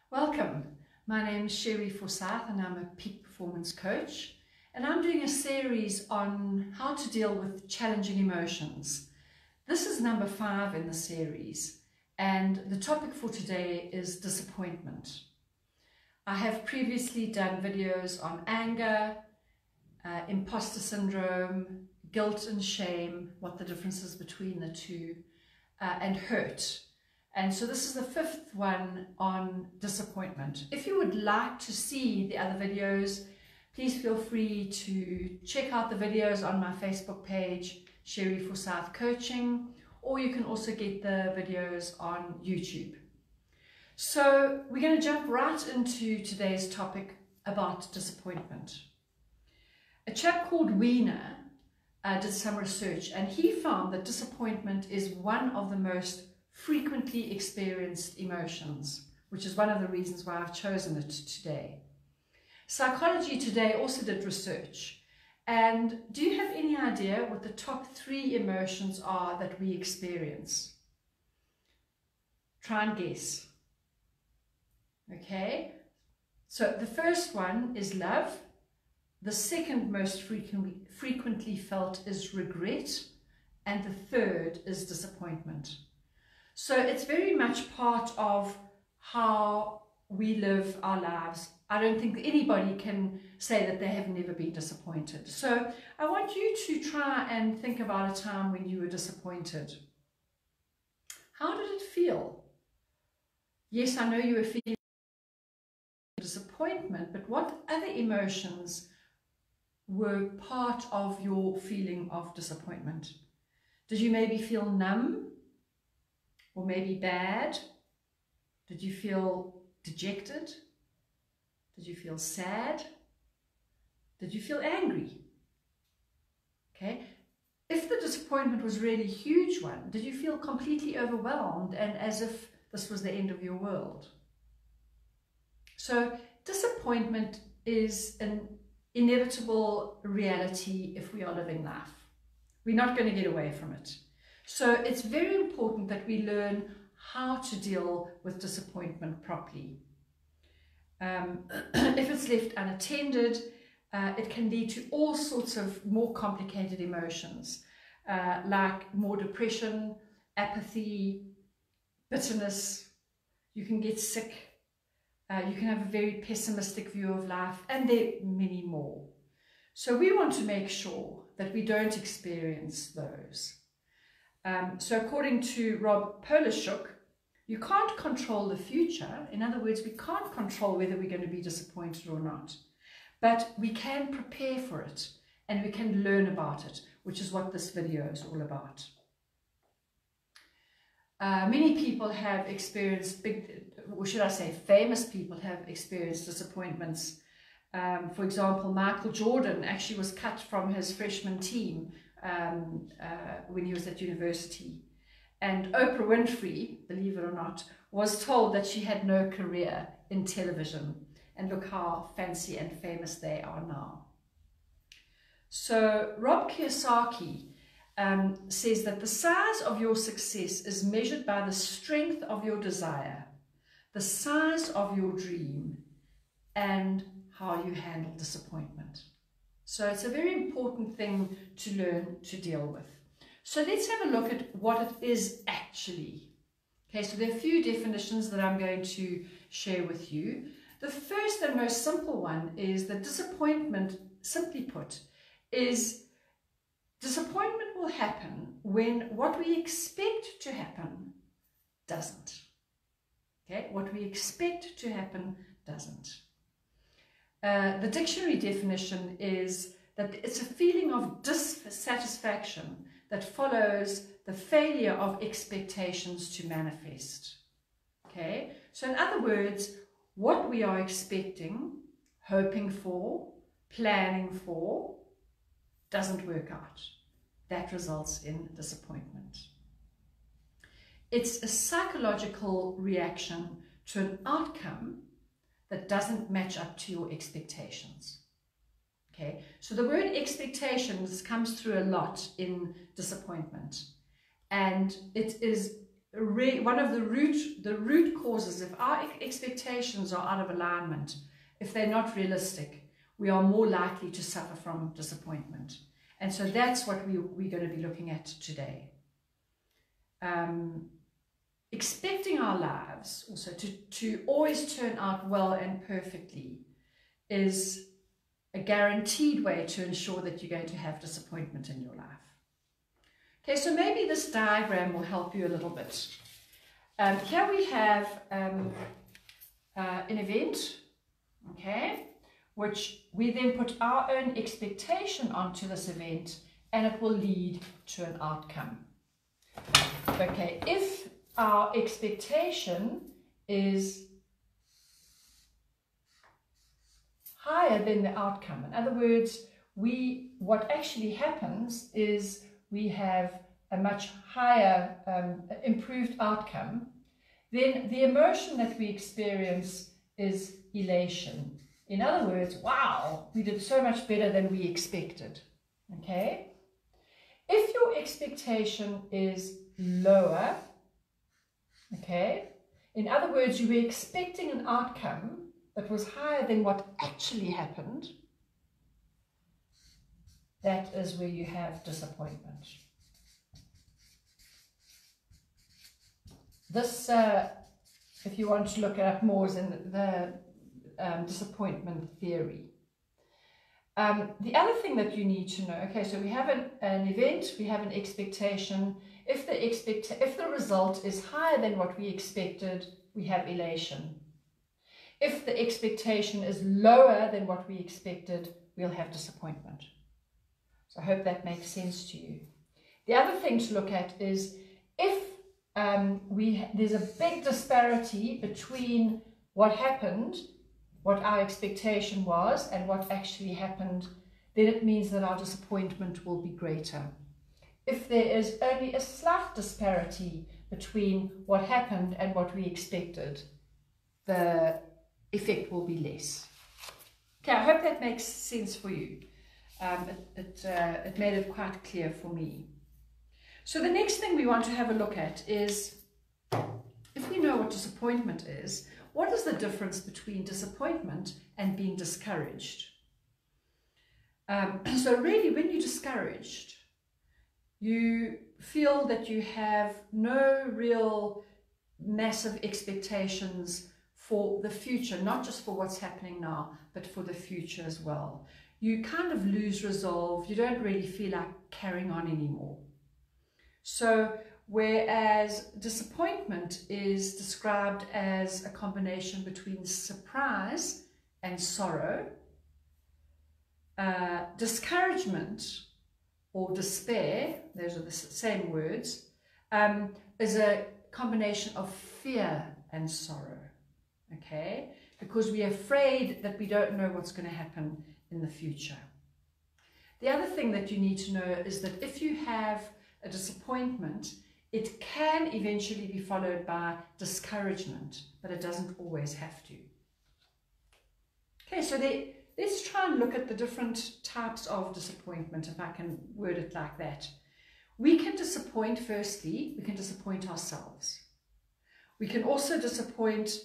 Welcome. My name is Sherry Forsyth and I'm a peak performance coach, and I'm doing a series on how to deal with challenging emotions. This is number 5 in the series, and the topic for today is disappointment. I have previously done videos on anger, imposter syndrome, guilt and shame, what the difference is between the two, and hurt. And so this is the 5th one on disappointment. If you would like to see the other videos, please feel free to check out the videos on my Facebook page, Sherry Forsyth Coaching, or you can also get the videos on YouTube. So we're going to jump right into today's topic about disappointment. A chap called Wiener did some research, and he found that disappointment is one of the most frequently experienced emotions, which is one of the reasons why I've chosen it today. Psychology Today also did research, and do you have any idea what the top 3 emotions are that we experience? Try and guess. Okay, so the first one is love, the second most frequently felt is regret, and the third is disappointment. So it's very much part of how we live our lives. I don't think anybody can say that they have never been disappointed. So I want you to try and think about a time when you were disappointed. How did it feel? Yes, I know you were feeling disappointment, but what other emotions were part of your feeling of disappointment? Did you maybe feel numb? Or maybe bad? Did you feel dejected? Did you feel sad? Did you feel angry? Okay. If the disappointment was really a huge one, did you feel completely overwhelmed and as if this was the end of your world? So disappointment is an inevitable reality if we are living life. We're not going to get away from it. So it's very important that we learn how to deal with disappointment properly. If it's left unattended, it can lead to all sorts of more complicated emotions, like more depression, apathy, bitterness. You can get sick. You can have a very pessimistic view of life, and there are many more. So we want to make sure that we don't experience those. So according to Rob Polishuk, you can't control the future. In other words, we can't control whether we're going to be disappointed or not. But we can prepare for it and we can learn about it, which is what this video is all about. Many people have experienced or should I say famous people have experienced disappointments. For example, Michael Jordan actually was cut from his freshman team when he was at university. And Oprah Winfrey, believe it or not, was told that she had no career in television. And look how fancy and famous they are now. So Rob Kiyosaki says that the size of your success is measured by the strength of your desire, the size of your dream, and how you handle disappointment. So it's a very important thing to learn to deal with. So let's have a look at what it is actually. Okay, so there are a few definitions that I'm going to share with you. The first and most simple one is that disappointment, simply put, is disappointment will happen when what we expect to happen doesn't. Okay, what we expect to happen doesn't. The dictionary definition is that it's a feeling of dissatisfaction that follows the failure of expectations to manifest. Okay, so in other words, what we are expecting, hoping for, planning for, doesn't work out. That results in disappointment. It's a psychological reaction to an outcome that doesn't match up to your expectations. Okay, so the word expectations comes through a lot in disappointment, and it is one of the root causes, if our expectations are out of alignment, if they're not realistic, we are more likely to suffer from disappointment. And so that's what we're going to be looking at today. Expecting our lives also to always turn out well and perfectly is a guaranteed way to ensure that you're going to have disappointment in your life. Okay, so maybe this diagram will help you a little bit. Here we have an event, okay, which we then put our own expectation onto this event, and it will lead to an outcome. Okay, if our expectation is higher than the outcome, in other words, what actually happens is we have a much higher improved outcome, then the emotion that we experience is elation. In other words, wow, we did so much better than we expected. Okay? If your expectation is lower, okay, in other words, you were expecting an outcome that was higher than what actually happened, that is where you have disappointment. This, if you want to look it up more, is in the disappointment theory. The other thing that you need to know, okay, so we have an event, we have an expectation. If the result is higher than what we expected, we have elation. If the expectation is lower than what we expected, we'll have disappointment. So I hope that makes sense to you. The other thing to look at is if there's a big disparity between what happened, what our expectation was, and what actually happened, then it means that our disappointment will be greater. If there is only a slight disparity between what happened and what we expected, the effect will be less. Okay, I hope that makes sense for you. It made it quite clear for me. So the next thing we want to have a look at is, if we know what disappointment is, what is the difference between disappointment and being discouraged? So really, when you're discouraged, you feel that you have no real massive expectations for the future, not just for what's happening now, but for the future as well. You kind of lose resolve. You don't really feel like carrying on anymore. So whereas disappointment is described as a combination between surprise and sorrow, discouragement or despair, those are the same words, is a combination of fear and sorrow, okay? Because we're afraid that we don't know what's going to happen in the future. The other thing that you need to know is that if you have a disappointment, it can eventually be followed by discouragement, but it doesn't always have to. Okay, so let's try and look at the different types of disappointment, if I can word it like that. We can disappoint, firstly, we can disappoint ourselves. We can also disappoint,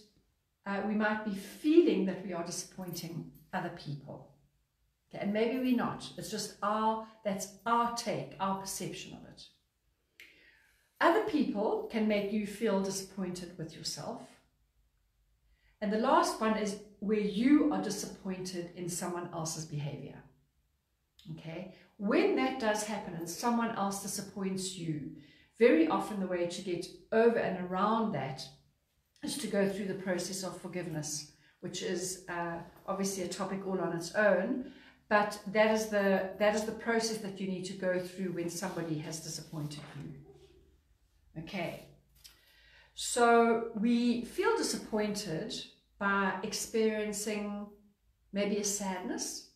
we might be feeling that we are disappointing other people. Okay, and maybe we're not. It's just that's our take, our perception of it. Other people can make you feel disappointed with yourself. And the last one is where you are disappointed in someone else's behavior. Okay, when that does happen and someone else disappoints you, very often the way to get over and around that is to go through the process of forgiveness, which is obviously a topic all on its own, but that is the process that you need to go through when somebody has disappointed you. Okay, so we feel disappointed by experiencing maybe a sadness.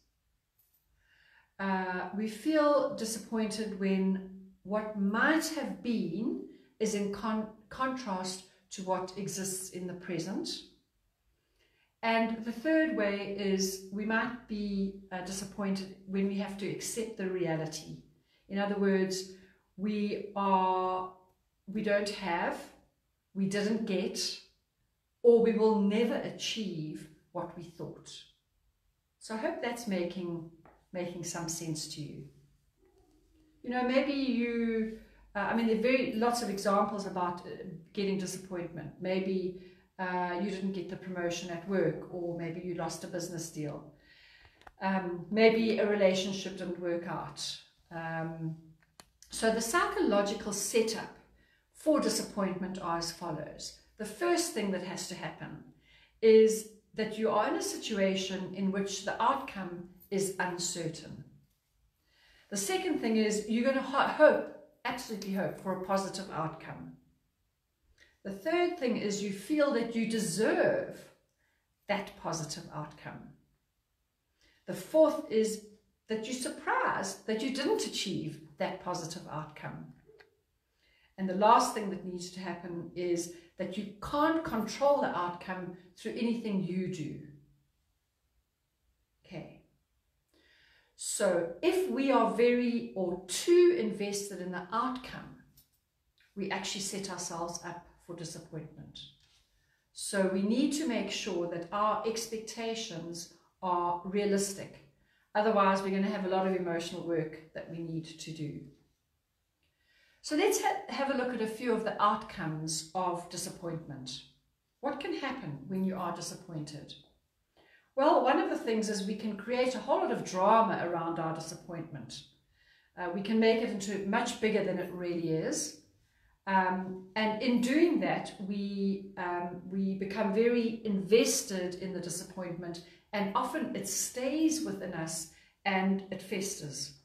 We feel disappointed when what might have been is in contrast to what exists in the present. And the third way is we might be disappointed when we have to accept the reality. In other words, we don't have we didn't get, or we will never achieve what we thought. So I hope that's making some sense to you. You know, maybe you, I mean, there are lots of examples about getting disappointment. Maybe you didn't get the promotion at work, or maybe you lost a business deal. Maybe a relationship didn't work out. So the psychological setup for disappointment are as follows. The first thing that has to happen is that you are in a situation in which the outcome is uncertain. The second thing is you're going to absolutely hope for a positive outcome. The third thing is you feel that you deserve that positive outcome. The fourth is that you're surprised that you didn't achieve that positive outcome. And the last thing that needs to happen is that you can't control the outcome through anything you do. Okay. So if we are too invested in the outcome, we actually set ourselves up for disappointment. So we need to make sure that our expectations are realistic. Otherwise, we're going to have a lot of emotional work that we need to do. So let's have a look at a few of the outcomes of disappointment. What can happen when you are disappointed? Well, one of the things is we can create a whole lot of drama around our disappointment. We can make it into much bigger than it really is. And in doing that, we become very invested in the disappointment, and often it stays within us and it festers.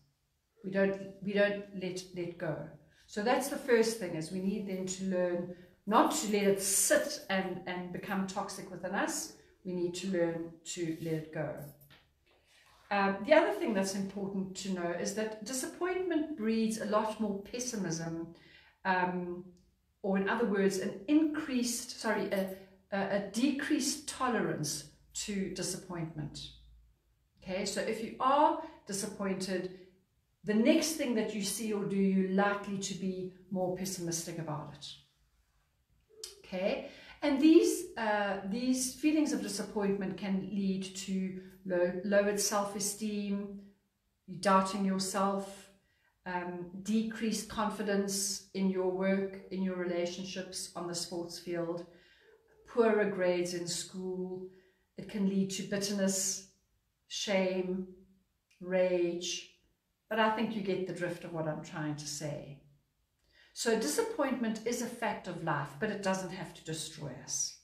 We don't let go. So that's the first thing, is we need then to learn not to let it sit and become toxic within us. We need to learn to let it go. The other thing that's important to know is that disappointment breeds a lot more pessimism, or in other words, a decreased tolerance to disappointment. Okay, so if you are disappointed, the next thing that you see or do, you're likely to be more pessimistic about it. Okay, and these feelings of disappointment can lead to lowered self-esteem, doubting yourself, decreased confidence in your work, in your relationships, on the sports field, poorer grades in school. It can lead to bitterness, shame, rage. But I think you get the drift of what I'm trying to say. So disappointment is a fact of life, but it doesn't have to destroy us.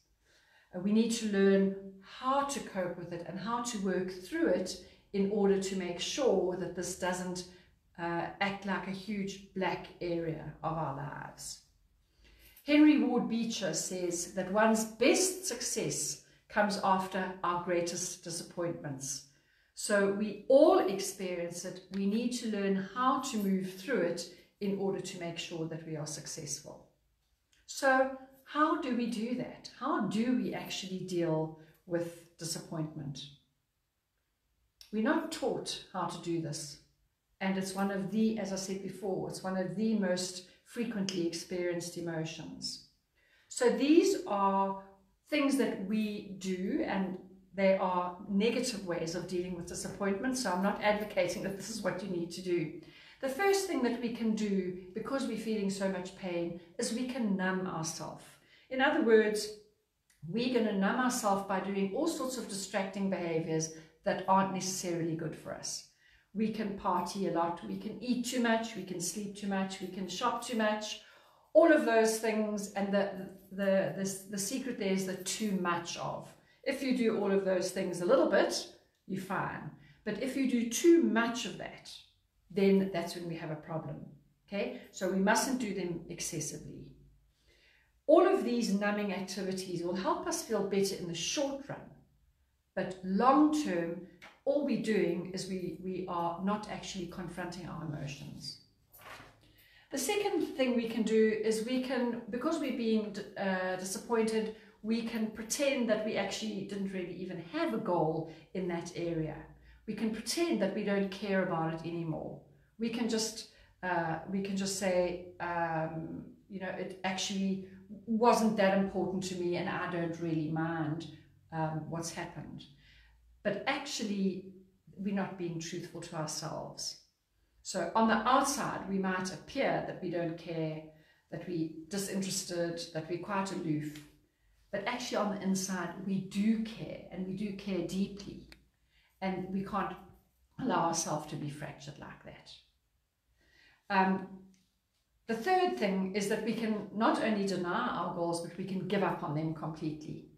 We need to learn how to cope with it and how to work through it in order to make sure that this doesn't act like a huge black area of our lives. Henry Ward Beecher says that one's best success comes after our greatest disappointments. So we all experience it. We need to learn how to move through it in order to make sure that we are successful. So how do we do that? How do we actually deal with disappointment? We're not taught how to do this. And it's one of the, as I said before, it's one of the most frequently experienced emotions. So these are things that we do, and they are negative ways of dealing with disappointment. So I'm not advocating that this is what you need to do. The first thing that we can do, because we're feeling so much pain, is we can numb ourselves. In other words, we're going to numb ourselves by doing all sorts of distracting behaviors that aren't necessarily good for us. We can party a lot, we can eat too much, we can sleep too much, we can shop too much, all of those things. And the secret there is the too much of. If you do all of those things a little bit, you're fine. But if you do too much of that, then that's when we have a problem. Okay, so we mustn't do them excessively. All of these numbing activities will help us feel better in the short run, but long term, all we're doing is we are not actually confronting our emotions. The second thing we can do is we can, because we're being disappointed, we can pretend that we actually didn't really even have a goal in that area. We can pretend that we don't care about it anymore. We can just say, you know, it actually wasn't that important to me and I don't really mind what's happened. But actually, we're not being truthful to ourselves. So on the outside, we might appear that we don't care, that we're disinterested, that we're quite aloof. But actually on the inside, we do care, and we do care deeply. And we can't allow ourselves to be fractured like that. The third thing is that we can not only deny our goals, but we can give up on them completely.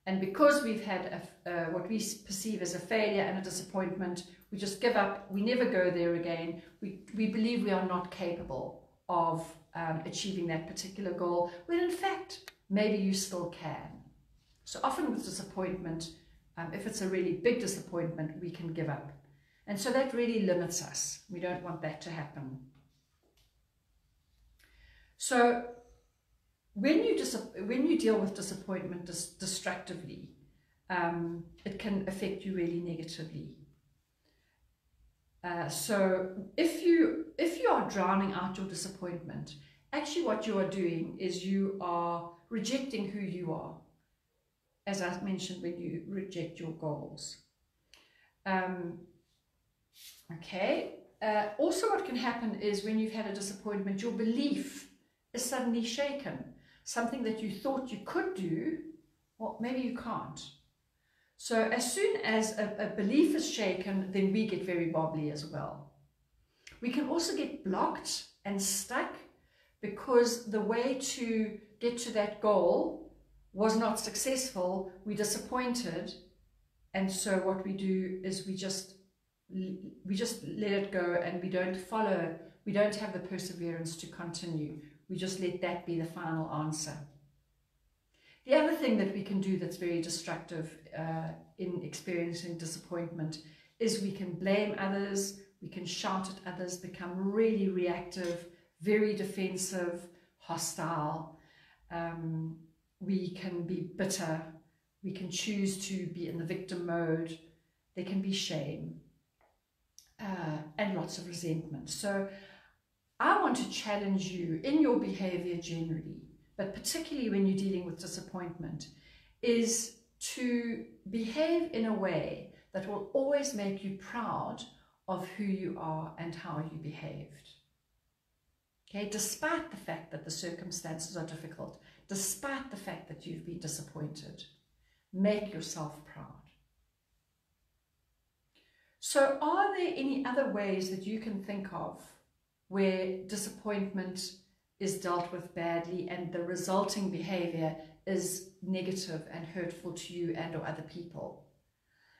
And because we've had what we perceive as a failure and a disappointment, we just give up. We never go there again. We believe we are not capable of achieving that particular goal, when in fact, maybe you still can. So often with disappointment, if it's a really big disappointment, we can give up. And so that really limits us. We don't want that to happen. So when you deal with disappointment destructively, it can affect you really negatively. So if you are drowning out your disappointment, actually what you are doing is you are rejecting who you are, as I mentioned, when you reject your goals. Also what can happen is when you've had a disappointment, your belief is suddenly shaken. Something that you thought you could do, well, maybe you can't. So as soon as a belief is shaken, then we get very wobbly as well. We can also get blocked and stuck because the way to get to that goal was not successful. We're disappointed, and so what we do is we just let it go, and we don't follow. We don't have the perseverance to continue. We just let that be the final answer. The other thing that we can do that's very destructive in experiencing disappointment is we can blame others, we can shout at others, become really reactive, very defensive, hostile. We can be bitter, we can choose to be in the victim mode, there can be shame, and lots of resentment. So I want to challenge you in your behavior generally, but particularly when you're dealing with disappointment, is to behave in a way that will always make you proud of who you are and how you behaved. Okay, despite the fact that the circumstances are difficult, despite the fact that you've been disappointed, make yourself proud. So are there any other ways that you can think of where disappointment is dealt with badly and the resulting behavior is negative and hurtful to you and or other people?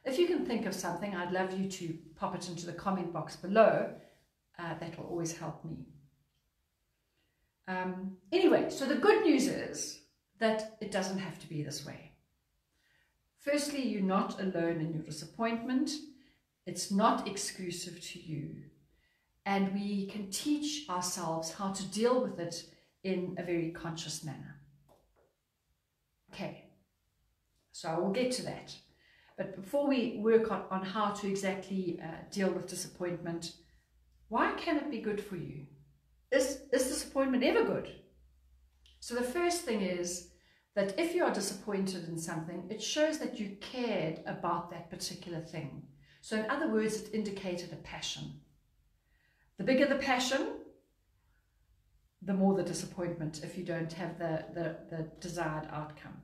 If you can think of something, I'd love you to pop it into the comment box below. That will always help me. Anyway, so the good news is that it doesn't have to be this way. Firstly, you're not alone in your disappointment. It's not exclusive to you. And we can teach ourselves how to deal with it in a very conscious manner. Okay, so I will get to that. But before we work on how to exactly deal with disappointment, why can it be good for you? Is disappointment ever good? So the first thing is that if you are disappointed in something, it shows that you cared about that particular thing. So in other words, it indicated a passion. The bigger the passion, the more the disappointment if you don't have the desired outcome.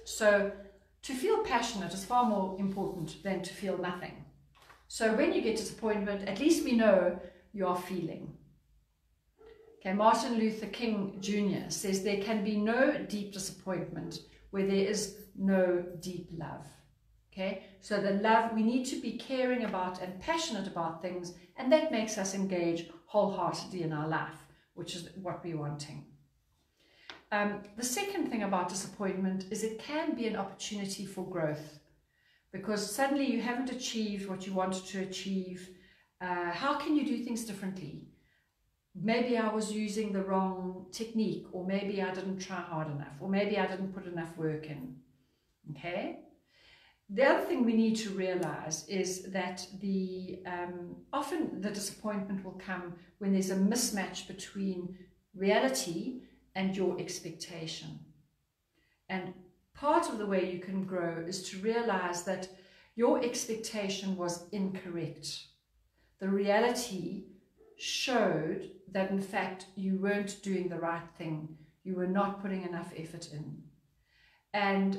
So to feel passionate is far more important than to feel nothing. So when you get disappointment, at least we know you are feeling. Okay, Martin Luther King Jr. says there can be no deep disappointment where there is no deep love. Okay, so the love, we need to be caring about and passionate about things, and that makes us engage wholeheartedly in our life, which is what we're wanting. The second thing about disappointment is it can be an opportunity for growth, because suddenly you haven't achieved what you wanted to achieve. How can you do things differently? Maybe I was using the wrong technique, or maybe I didn't try hard enough, or maybe I didn't put enough work in. Okay? The other thing we need to realize is that often the disappointment will come when there's a mismatch between reality and your expectation. And part of the way you can grow is to realize that your expectation was incorrect. The reality showed that in fact you weren't doing the right thing. You were not putting enough effort in. And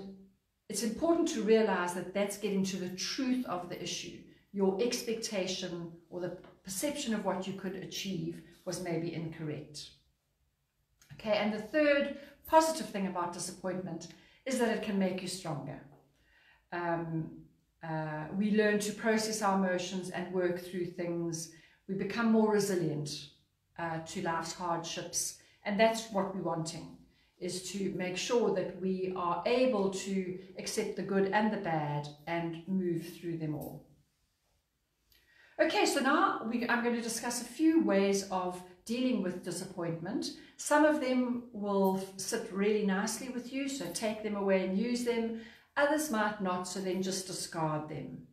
it's important to realize that that's getting to the truth of the issue. Your expectation or the perception of what you could achieve was maybe incorrect. Okay, and the third positive thing about disappointment is that it can make you stronger. We learn to process our emotions and work through things. We become more resilient to life's hardships, and that's what we're wanting, is to make sure that we are able to accept the good and the bad and move through them all. Okay, so now I'm going to discuss a few ways of dealing with disappointment. Some of them will sit really nicely with you, so take them away and use them. Others might not, so then just discard them.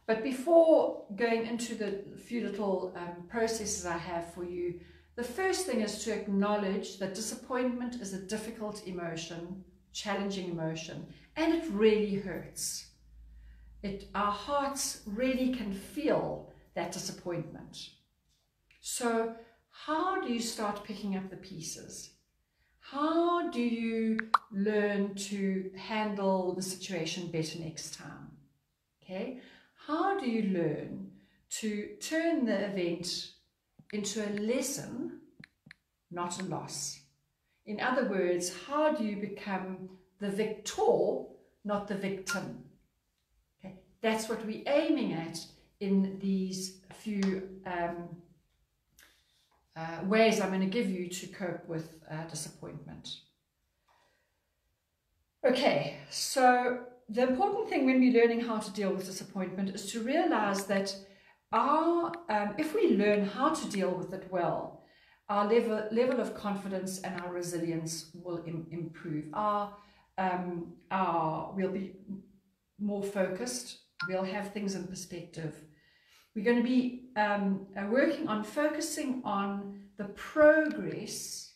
But before going into the few little processes I have for you, the first thing is to acknowledge that disappointment is a difficult emotion, challenging emotion, and it really hurts. Our hearts really can feel that disappointment. So how do you start picking up the pieces? How do you learn to handle the situation better next time? Okay? How do you learn to turn the event into a lesson, not a loss? In other words, how do you become the victor, not the victim? Okay? That's what we're aiming at in these few ways I'm going to give you to cope with disappointment. Okay, so the important thing when we're learning how to deal with disappointment is to realize that if we learn how to deal with it well, our level of confidence and our resilience will improve. We'll be more focused. We'll have things in perspective. We're going to be working on focusing on the progress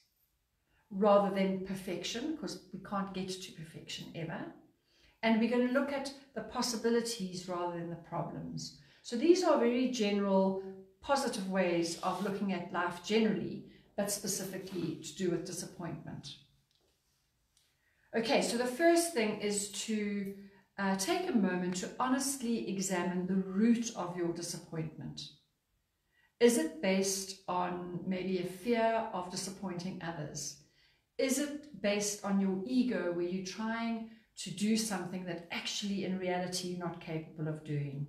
rather than perfection, because we can't get to perfection ever. And we're going to look at the possibilities rather than the problems. So these are very general, positive ways of looking at life generally, but specifically to do with disappointment. Okay, so the first thing is to take a moment to honestly examine the root of your disappointment. Is it based on maybe a fear of disappointing others? Is it based on your ego, where you're trying to do something that actually in reality you're not capable of doing?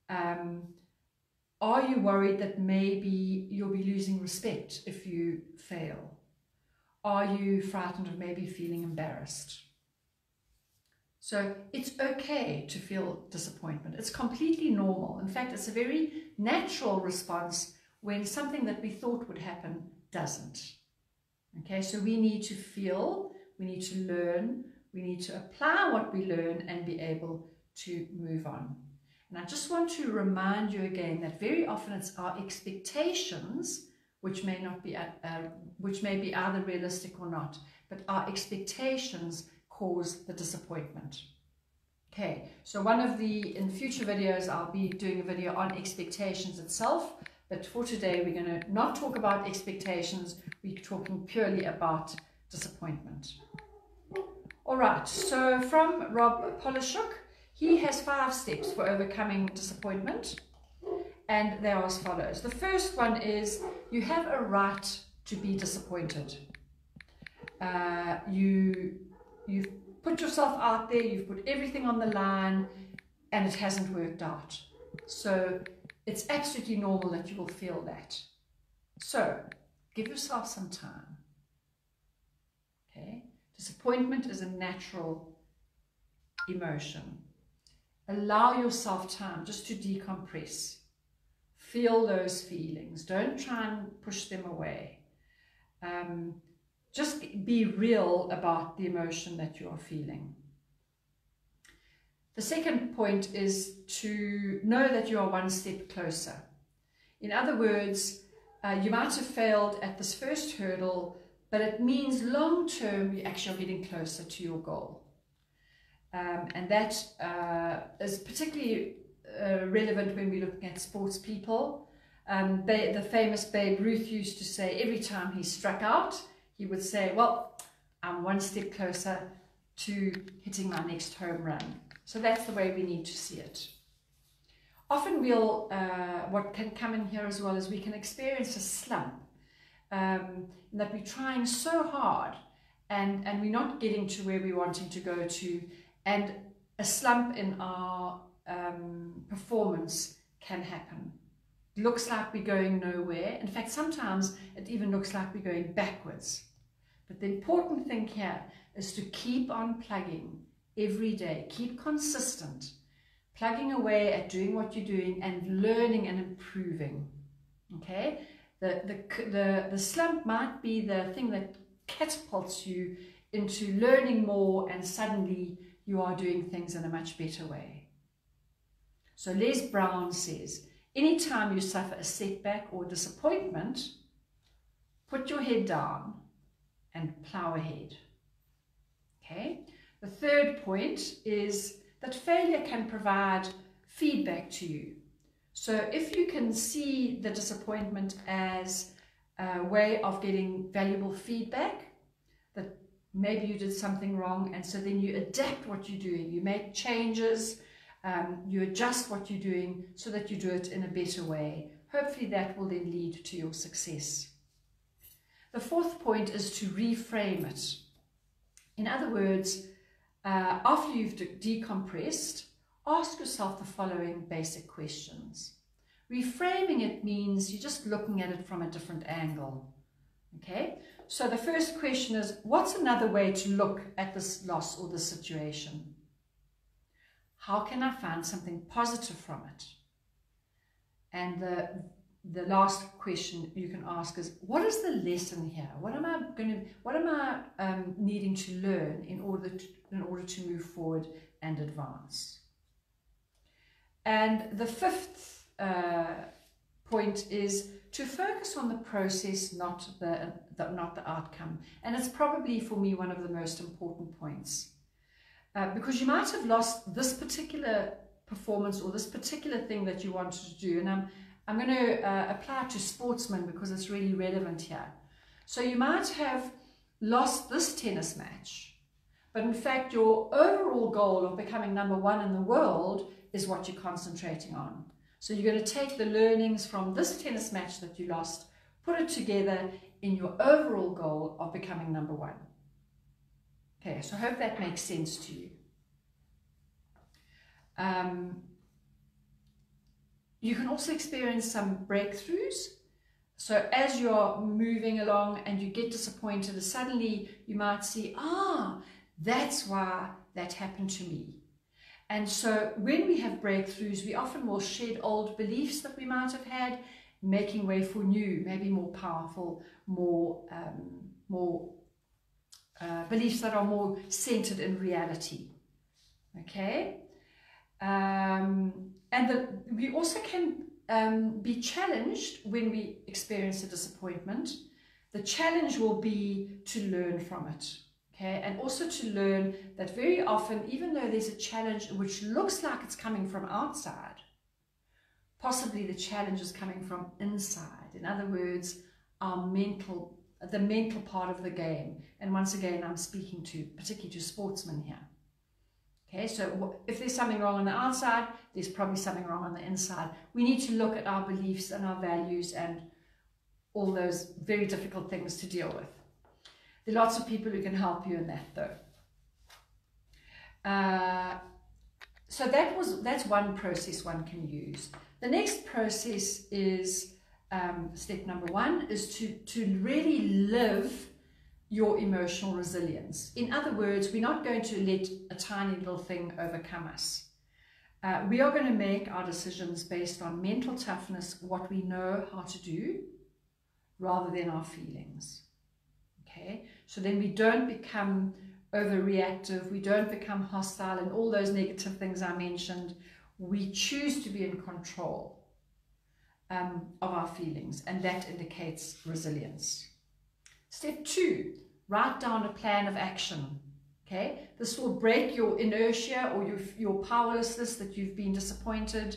Are you worried that maybe you'll be losing respect if you fail? Are you frightened of maybe feeling embarrassed? So it's okay to feel disappointment. It's completely normal. In fact, it's a very natural response when something that we thought would happen doesn't. Okay, so we need to feel, we need to learn, we need to apply what we learn and be able to move on. And I just want to remind you again that very often it's our expectations which may be either realistic or not, but our expectations cause the disappointment. Okay, so in future videos I'll be doing a video on expectations itself, but for today we're going to not talk about expectations, we're talking purely about disappointment. Alright, so from Rob Polishuk, he has 5 steps for overcoming disappointment, and they are as follows. The first one is you have a right to be disappointed. You've put yourself out there, you've put everything on the line, and it hasn't worked out. So it's absolutely normal that you will feel that. So give yourself some time. Okay? Disappointment is a natural emotion. Allow yourself time just to decompress. Feel those feelings. Don't try and push them away. Just be real about the emotion that you are feeling. The second point is to know that you are one step closer. In other words, you might have failed at this first hurdle, but it means long term you actually are getting closer to your goal. And that is particularly relevant when we're looking at sports people. The famous Babe Ruth used to say every time he struck out, he would say, well, I'm one step closer to hitting my next home run. So that's the way we need to see it. Often we'll, what can come in here as well is we can experience a slump, in that we're trying so hard and we're not getting to where we're wanting to go to, and a slump in our performance can happen. It looks like we're going nowhere. In fact, sometimes it even looks like we're going backwards. But the important thing here is to keep on plugging every day, keep consistent, plugging away at doing what you're doing and learning and improving. Okay, the slump might be the thing that catapults you into learning more, and suddenly you are doing things in a much better way. So Les Brown says, anytime you suffer a setback or disappointment, put your head down and plow ahead. Okay. The third point is that failure can provide feedback to you. So if you can see the disappointment as a way of getting valuable feedback, that maybe you did something wrong, and so then you adapt what you're doing, you make changes, you adjust what you're doing so that you do it in a better way. Hopefully that will then lead to your success. The fourth point is to reframe it. In other words, after you've decompressed, ask yourself the following basic questions. Reframing it means you're just looking at it from a different angle. Okay, so the first question is, what's another way to look at this loss or this situation? How can I find something positive from it? And the last question you can ask is, what is the lesson here? What am I needing to learn in order to move forward and advance? And the fifth point is to focus on the process, not the outcome. And it's probably for me one of the most important points, because you might have lost this particular performance or this particular thing that you wanted to do. And I'm going to apply it to sportsmen because it's really relevant here. So you might have lost this tennis match, but in fact your overall goal of becoming #1 in the world is what you're concentrating on. So you're going to take the learnings from this tennis match that you lost, put it together in your overall goal of becoming #1. Okay, so I hope that makes sense to you. You can also experience some breakthroughs. So as you're moving along and you get disappointed, suddenly you might see, that's why that happened to me. And so when we have breakthroughs, we often will shed old beliefs that we might have had, making way for new, maybe more powerful, more beliefs that are more centered in reality. Okay? We also can be challenged when we experience a disappointment. The challenge will be to learn from it. Okay? And also to learn that very often, even though there's a challenge which looks like it's coming from outside, possibly the challenge is coming from inside. In other words, the mental part of the game. And once again, I'm speaking particularly to sportsmen here. Okay, so if there's something wrong on the outside, there's probably something wrong on the inside. We need to look at our beliefs and our values and all those very difficult things to deal with. There are lots of people who can help you in that, though. So that's one process one can use. The next process is step #1 is to really live your emotional resilience. In other words, we're not going to let a tiny little thing overcome us. We are going to make our decisions based on mental toughness, what we know how to do, rather than our feelings. Okay, so then we don't become overreactive, we don't become hostile and all those negative things I mentioned. We choose to be in control. of our feelings, and that indicates resilience. Step 2, write down a plan of action. Okay, this will break your inertia or your powerlessness that you've been disappointed.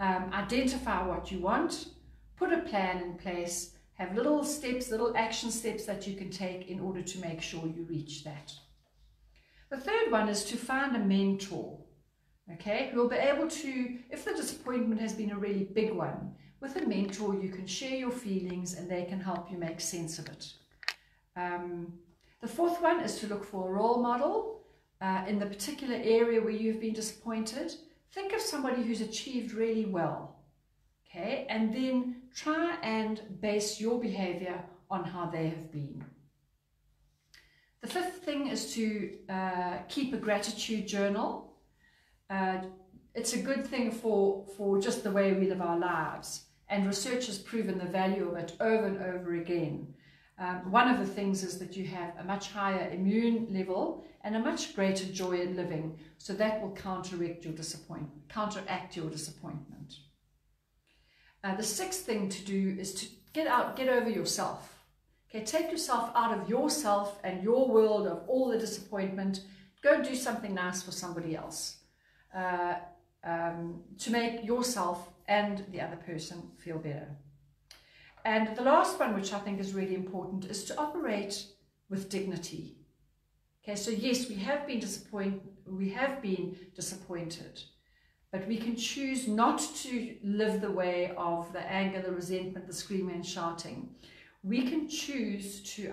Identify what you want, put a plan in place, have little steps, little action steps that you can take in order to make sure you reach that. The third one is to find a mentor, okay, who will be able to, if the disappointment has been a really big one, with a mentor you can share your feelings and they can help you make sense of it. The fourth one is to look for a role model in the particular area where you've been disappointed. Think of somebody who's achieved really well, okay, and then try and base your behavior on how they have been. The fifth thing is to keep a gratitude journal. It's a good thing for just the way we live our lives, and research has proven the value of it over and over again. One of the things is that you have a much higher immune level and a much greater joy in living, so that will counteract your disappointment. The sixth thing to do is to get over yourself. Okay, take yourself out of yourself and your world of all the disappointment. Go and do something nice for somebody else to make yourself and the other person feel better. And the last one, which I think is really important, is to operate with dignity. Okay, so yes, we have been disappointed, but we can choose not to live the way of the anger, the resentment, the screaming and shouting. We can choose to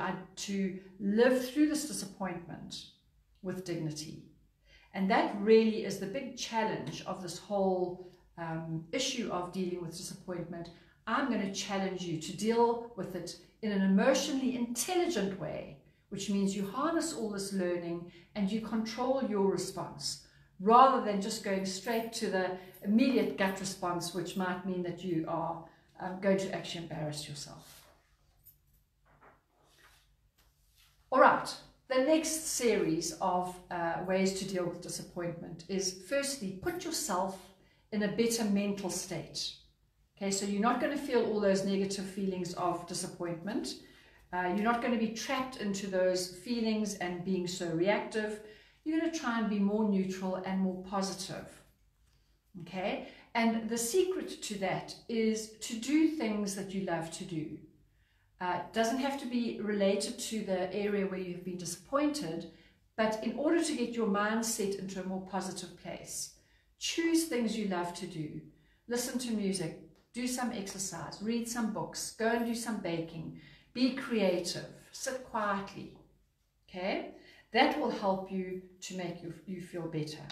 live through this disappointment with dignity. And that really is the big challenge of this whole issue of dealing with disappointment. I'm going to challenge you to deal with it in an emotionally intelligent way, which means you harness all this learning and you control your response, rather than just going straight to the immediate gut response, which might mean that you are going to actually embarrass yourself. All right, the next series of ways to deal with disappointment is, firstly, put yourself in a better mental state. Okay, so you're not going to feel all those negative feelings of disappointment. You're not going to be trapped into those feelings and being so reactive. You're going to try and be more neutral and more positive. Okay, and the secret to that is to do things that you love to do. It doesn't have to be related to the area where you've been disappointed, but in order to get your mindset into a more positive place, choose things you love to do. Listen to music, do some exercise, read some books, go and do some baking, be creative, sit quietly, okay? That will help you to make you feel better.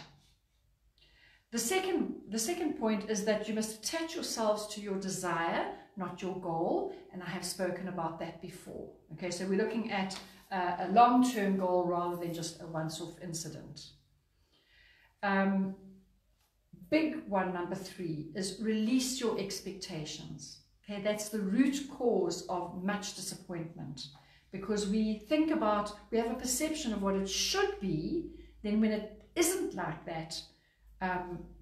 The second point is that you must attach yourselves to your desire, not your goal, and I have spoken about that before. Okay, so we're looking at a long-term goal rather than just a once-off incident. Big one, number 3, is release your expectations. Okay, that's the root cause of much disappointment, because we have a perception of what it should be, then when it isn't like that,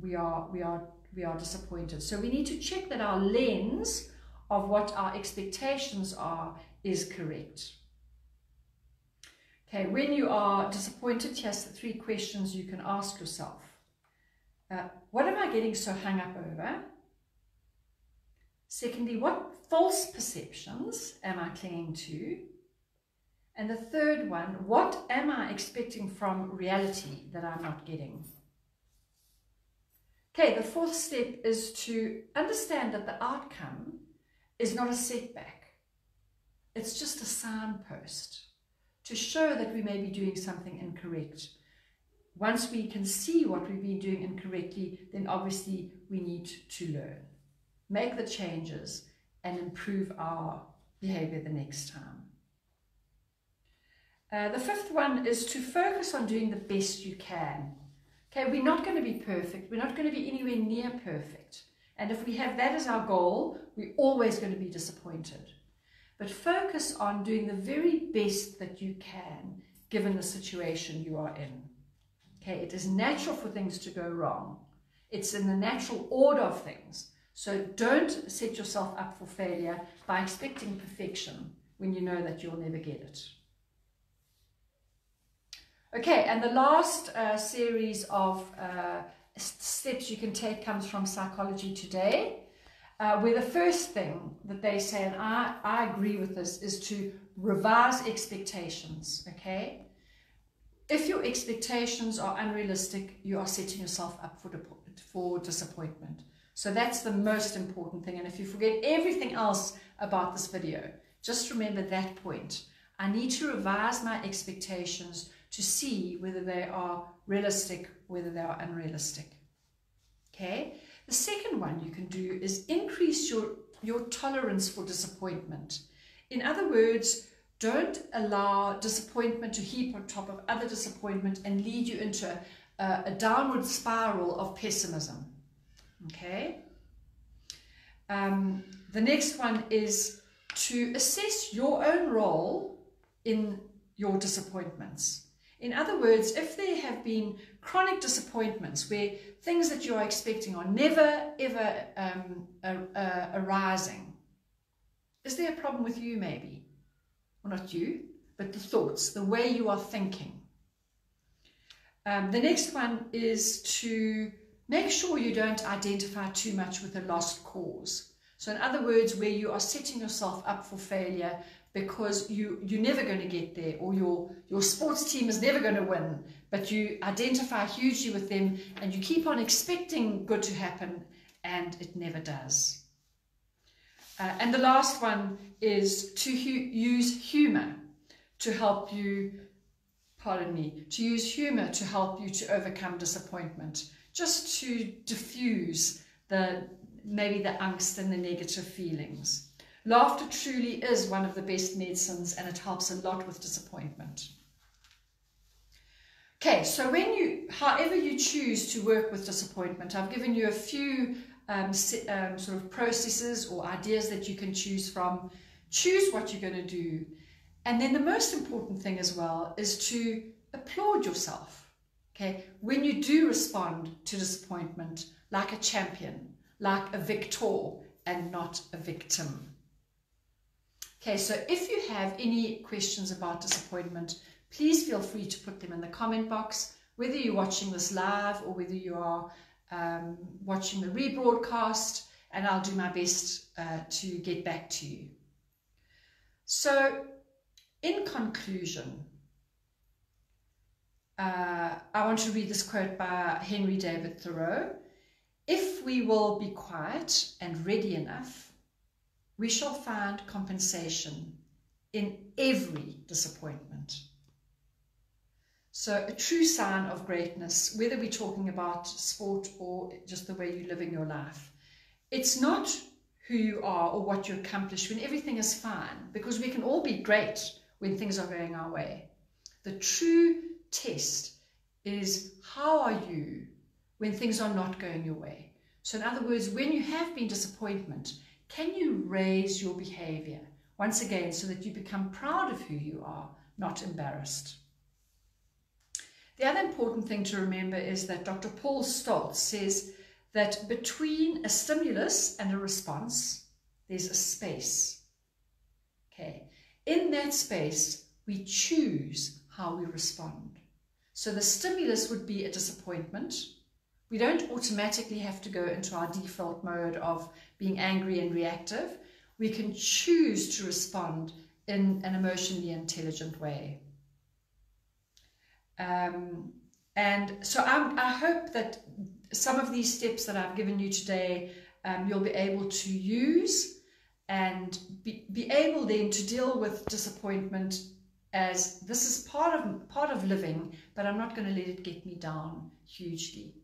we are disappointed. So we need to check that our lens of what our expectations are is correct. Okay, when you are disappointed, here's the 3 questions you can ask yourself. What am I getting so hung up over? Secondly, what false perceptions am I clinging to? And the third one, what am I expecting from reality that I'm not getting? Okay, the fourth step is to understand that the outcome is not a setback. It's just a signpost to show that we may be doing something incorrect. Once we can see what we've been doing incorrectly, then obviously we need to learn, make the changes, and improve our behavior the next time. The fifth one is to focus on doing the best you can. Okay, we're not going to be perfect. We're not going to be anywhere near perfect. And if we have that as our goal, we're always going to be disappointed. But focus on doing the very best that you can, given the situation you are in. Okay, it is natural for things to go wrong. It's in the natural order of things. So don't set yourself up for failure by expecting perfection when you know that you'll never get it. Okay, and the last series of steps you can take comes from Psychology Today, where the first thing that they say, and I agree with this, is to revise expectations, okay? If your expectations are unrealistic, you are setting yourself up for disappointment. So that's the most important thing. And if you forget everything else about this video, just remember that point. I need to revise my expectations to see whether they are realistic, whether they are unrealistic. Okay? The second one you can do is increase your tolerance for disappointment. In other words, don't allow disappointment to heap on top of other disappointment and lead you into a downward spiral of pessimism. Okay? The next one is to assess your own role in your disappointments. In other words, if there have been chronic disappointments where things that you are expecting are never ever arising, is there a problem with you maybe? Well, not you, but the thoughts, the way you are thinking. The next one is to make sure you don't identify too much with a lost cause. So in other words, where you are setting yourself up for failure because you're never going to get there, or your sports team is never going to win, but you identify hugely with them and you keep on expecting good to happen and it never does. And the last one is to use humor to help you, to use humor to help you to overcome disappointment, just to diffuse maybe the angst and the negative feelings. Laughter truly is one of the best medicines, and it helps a lot with disappointment. Okay, so however you choose to work with disappointment, I've given you a few sort of processes or ideas that you can choose from. Choose what you're going to do. And then the most important thing as well is to applaud yourself. Okay, when you do respond to disappointment like a champion, like a victor and not a victim. Okay, so if you have any questions about disappointment, please feel free to put them in the comment box, whether you're watching this live or whether you are watching the rebroadcast, and I'll do my best to get back to you. So, in conclusion, I want to read this quote by Henry David Thoreau. If we will be quiet and ready enough, we shall find compensation in every disappointment. So a true sign of greatness, whether we're talking about sport or just the way you're living your life, it's not who you are or what you accomplish when everything is fine, because we can all be great when things are going our way. The true test is, how are you when things are not going your way? So in other words, when you have been disappointment, can you raise your behavior once again so that you become proud of who you are, not embarrassed? The other important thing to remember is that Dr. Paul Stoltz says that between a stimulus and a response, there's a space. Okay. In that space, we choose how we respond. So the stimulus would be a disappointment. We don't automatically have to go into our default mode of being angry and reactive. We can choose to respond in an emotionally intelligent way. And so I hope that some of these steps that I've given you today, you'll be able to use and be able then to deal with disappointment as this is part of living, but I'm not going to let it get me down hugely.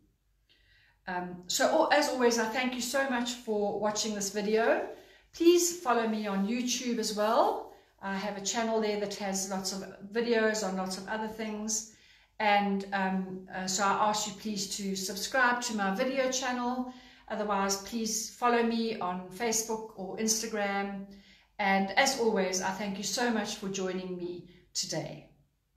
So as always, I thank you so much for watching this video. Please follow me on YouTube as well. I have a channel there that has lots of videos on lots of other things. And so I ask you please to subscribe to my video channel. Otherwise, please follow me on Facebook or Instagram. And as always, I thank you so much for joining me today.